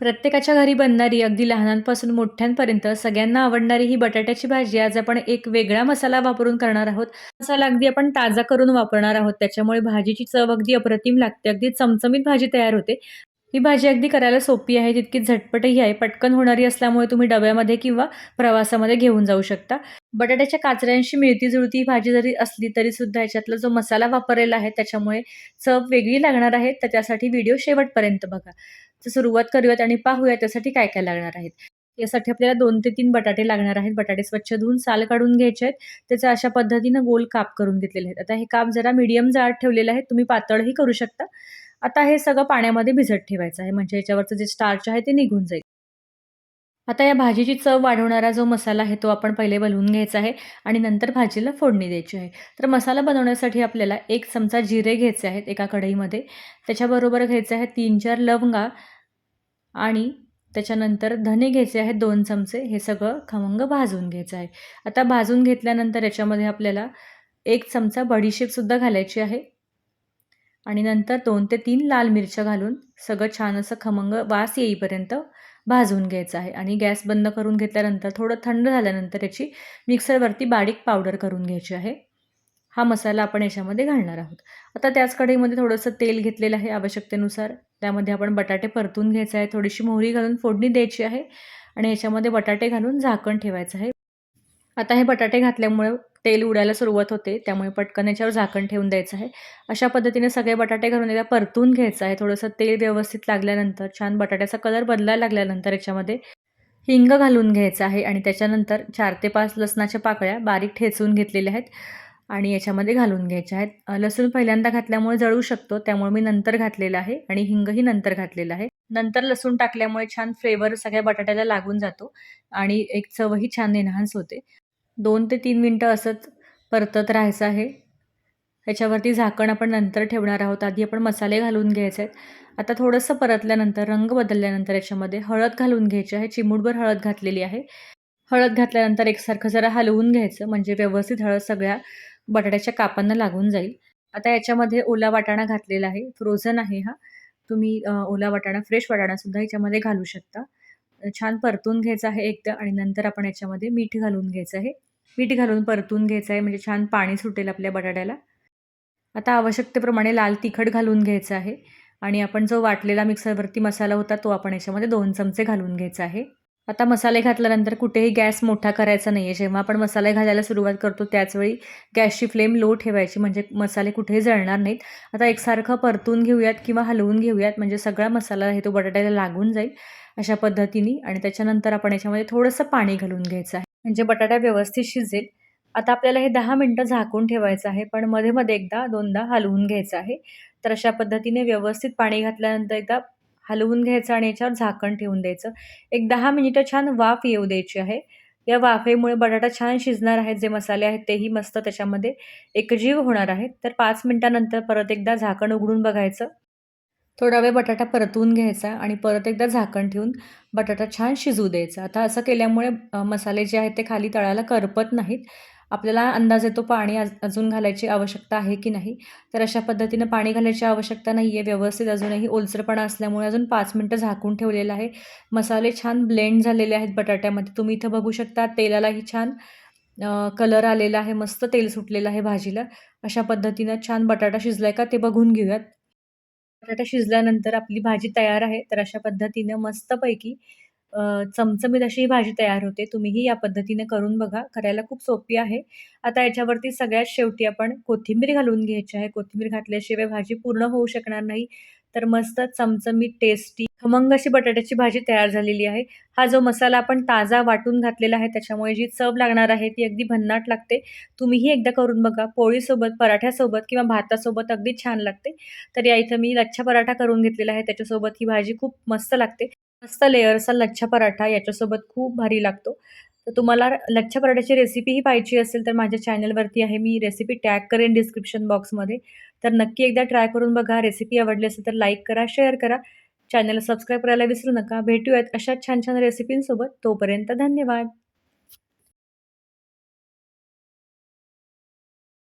प्रत्येकाच्या घरी बनणारी अगदी लहानांपासून मोठ्यांपर्यंत सगळ्यांना आवडणारी ही बटाट्याची भाजी आज आपण एक वेगळा मसाला वापरून करणार आहोत. मसाला अगदी आपण ताजा करून वापरणार आहोत. त्याच्यामुळे भाजीची चव अगदी अप्रतिम लागते. अगदी चमचमीत भाजी तयार होते. ही भाजी अगदी करायला सोपी आहे, तितकीच झटपटही आहे. पटकन होणारी असल्यामुळे तुम्ही डब्यामध्ये किंवा प्रवासामध्ये घेऊन जाऊ शकता. बटाट्याच्या काचऱ्यांशी मिळती-जुळती भाजी जरी असली तरीसुद्धा याच्यातला जो मसाला वापरलेला आहे त्याच्यामुळे चव वेगळी लागणार आहे. तर त्यासाठी व्हिडिओ शेवटपर्यंत बघा. तर सुरुवात करूयात आणि पाहूया त्यासाठी काय-काय लागणार आहेत. यासाठी आपल्याला 2 ते 3 बटाटे लागणार आहेत. बटाटे स्वच्छ धुवून साल काढून घ्यायचे आहेत. त्याचा अशा पद्धतीनं गोल काप करून घेतलेले आहेत. आता हे काप जरा मीडियम जाड ठेवलेले आहेत. तुम्ही पातळही करू शकता. आता हे सगळं पाण्यामध्ये भिजत ठेवायचं आहे, म्हणजे याच्यावरचं जे स्टार्च आहे ते निघून जाईल. आता या भाजीची चव वाढवणारा जो मसाला आहे तो आपण पहिले बनवून घ्यायचा आहे आणि नंतर भाजीला फोडणी द्यायची आहे. तर मसाला बनवण्यासाठी आपल्याला 1 चमचा जिरे घ्यायचे आहेत एका कढईमध्ये. त्याच्याबरोबर घ्यायचे आहेत 3-4 लवंगा आणि त्याच्यानंतर धने घ्यायचे आहेत 2 चमचे. हे सगळं खमंग भाजून घ्यायचं आहे. आता भाजून घेतल्यानंतर याच्यामध्ये आपल्याला 1 चमचा बडीशेपसुद्धा घालायची आहे. आणि नंतर 2 ते 3 लाल मिरच्या घालून सगळं छान असं खमंग वास येईपर्यंत भाजून घ्यायचं आहे आणि गॅस बंद करून घेतल्यानंतर थोडं थंड झाल्यानंतर याची मिक्सरवरती बारीक पावडर करून घ्यायची आहे. हा मसाला आपण याच्यामध्ये घालणार आहोत. आता त्याच कढईमध्ये थोडंसं तेल घेतलेलं आहे आवश्यकतेनुसार. त्यामध्ये आपण बटाटे परतून घ्यायचे आहे. थोडीशी मोहरी घालून फोडणी द्यायची आहे आणि याच्यामध्ये बटाटे घालून झाकण ठेवायचं आहे. आता हे बटाटे घातल्यामुळे तेल उडायला सुरुवात होते, त्यामुळे पटकन याच्यावर झाकण ठेवून द्यायचं आहे. अशा पद्धतीने सगळे बटाटे घालून एकदा परतून घ्यायचं आहे. थोडंसं तेल व्यवस्थित लागल्यानंतर, छान बटाट्याचा कलर बदलायला लागल्यानंतर याच्यामध्ये हिंग घालून घ्यायचं आहे आणि त्याच्यानंतर 4 ते 5 लसणाच्या पाकळ्या बारीक ठेचून घेतलेल्या आहेत आणि याच्यामध्ये घालून घ्यायच्या आहेत. लसूण पहिल्यांदा घातल्यामुळे जळू शकतो, त्यामुळे मी नंतर घातलेला आहे आणि हिंगही नंतर घातलेला आहे. नंतर लसूण टाकल्यामुळे छान फ्लेवर सगळ्या बटाट्याला लागून जातो आणि एक चवही छान एन्हान्स होते. 2 ते 3 मिनिटं असंच परतत राहायचं आहे. ह्याच्यावरती झाकण आपण नंतर ठेवणार आहोत. आधी आपण मसाले घालून घ्यायचे आहेत. आता थोडंसं परतल्यानंतर, रंग बदलल्यानंतर याच्यामध्ये हळद घालून घ्यायची आहे. चिमूटभर हळद घातलेली आहे. हळद घातल्यानंतर एकसारखं जरा हलवून घ्यायचं, म्हणजे व्यवस्थित हळद सगळ्या बटाट्याच्या कापांना लागून जाईल. आता याच्यामध्ये ओला वाटाणा घातलेला आहे. फ्रोझन आहे हा. तुम्ही ओला वाटाणा, फ्रेश वाटाणासुद्धा याच्यामध्ये घालू शकता. छान परतून घ्यायचं आहे एकदा आणि नंतर आपण याच्यामध्ये मीठ घालून घ्यायचं आहे. मीठ घालून परतून घ्यायचं आहे, म्हणजे छान पाणी सुटेल आपल्या बटाट्याला. आता आवश्यकतेप्रमाणे लाल तिखट घालून घ्यायचं आहे आणि आपण जो वाटलेला मिक्सरवरती मसाला होता तो आपण याच्यामध्ये 2 चमचे घालून घ्यायचा आहे. आता मसाले घातल्यानंतर कुठेही गॅस मोठा करायचा नाही आहे. जेव्हा आपण मसाले घालायला सुरुवात करतो त्याचवेळी गॅसची फ्लेम लो ठेवायची, म्हणजे मसाले कुठेही जळणार नाहीत. आता एकसारखं परतून घेऊयात किंवा हलवून घेऊयात, म्हणजे सगळा मसाला आहे तो बटाट्याला लागून जाईल अशा पद्धतीने. आणि त्याच्यानंतर आपण याच्यामध्ये थोडंसं पाणी घालून घ्यायचं आहे, म्हणजे बटाटा व्यवस्थित शिजेल. आता आपल्याला हे 10 मिनिटं झाकून ठेवायचं आहे, पण मध्ये-मध्ये एकदा दोनदा हलवून घ्यायचं आहे. तर अशा पद्धतीने व्यवस्थित पाणी घातल्यानंतर एकदा हलवून घ्यायचं आणि याच्यावर झाकण ठेवून द्यायचं. एक 10 मिनिटं छान वाफ येऊ द्यायची आहे. या वाफेमुळे बटाटा छान शिजणार आहेत. जे मसाले आहेत तेही मस्त त्याच्यामध्ये एकजीव होणार आहेत. तर 5 मिनिटानंतर परत एकदा झाकण उघडून बघायचं. थोडा वेळ बटाटा परतवून घ्यायचा आणि परत एकदा झाकण ठेवून बटाटा छान शिजू द्यायचा. आता असं केल्यामुळे मसाले जे आहेत ते खाली तळाला करपत नाहीत. आपल्याला अंदाज येतो पाणी अजून घालायची आवश्यकता आहे की नाही. तर अशा पद्धतीनं पाणी घालायची आवश्यकता नाही आहे. व्यवस्थित अजूनही ओलसरपणा असल्यामुळे अजून 5 मिनिटं झाकून ठेवलेलं आहे. मसाले छान ब्लेंड झालेले आहेत बटाट्यामध्ये. तुम्ही इथं बघू शकता तेलालाही छान कलर आलेला आहे. मस्त तेल सुटलेलं आहे भाजीला. अशा पद्धतीनं छान बटाटा शिजलाय का ते बघून घेऊयात. बटाटा शिजल्यानंतर आपली भाजी तयार आहे. तर अशा पद्धतीनं मस्तपैकी चमचमीत अशी ही भाजी तयार होते. तुम्हीही या पद्धतीने करून बघा. करायला खूप सोपी आहे. आता याच्यावरती सगळ्यात शेवटी आपण कोथिंबीर घालून घ्यायची आहे. कोथिंबीर घातल्याशिवाय भाजी पूर्ण होऊ शकणार नाही. तर मस्त चमचमीत, टेस्टी, खमंग अशी बटाट्याची भाजी तयार झालेली आहे. हा जो मसाला आपण ताजा वाटून घातलेला आहे त्याच्यामुळे जी चव लागणार आहे ती अगदी भन्नाट लागते. तुम्हीही एकदा करून बघा. पोळीसोबत, पराठ्यासोबत किंवा भातासोबत अगदी छान लागते. तर या इथं मी लच्छा पराठा करून घेतलेला आहे. त्याच्यासोबत ही भाजी खूप मस्त लागते. मस्त लेयरचा लच्छा पराठा याच्यासोबत खूप भारी लागतो. तर तुम्हाला लच्छा पराठ्याची रेसिपीही पाहिजे असेल तर माझ्या चॅनलवरती आहे. मी रेसिपी टॅग करेन डिस्क्रिप्शन बॉक्समध्ये. तर नक्की एकदा ट्राय करून बघा. रेसिपी आवडली असेल तर लाईक करा, शेअर करा. चॅनलला सबस्क्राईब करायला विसरू नका. भेटूयात अशाच छान-छान रेसिपींसोबत. तोपर्यंत धन्यवाद.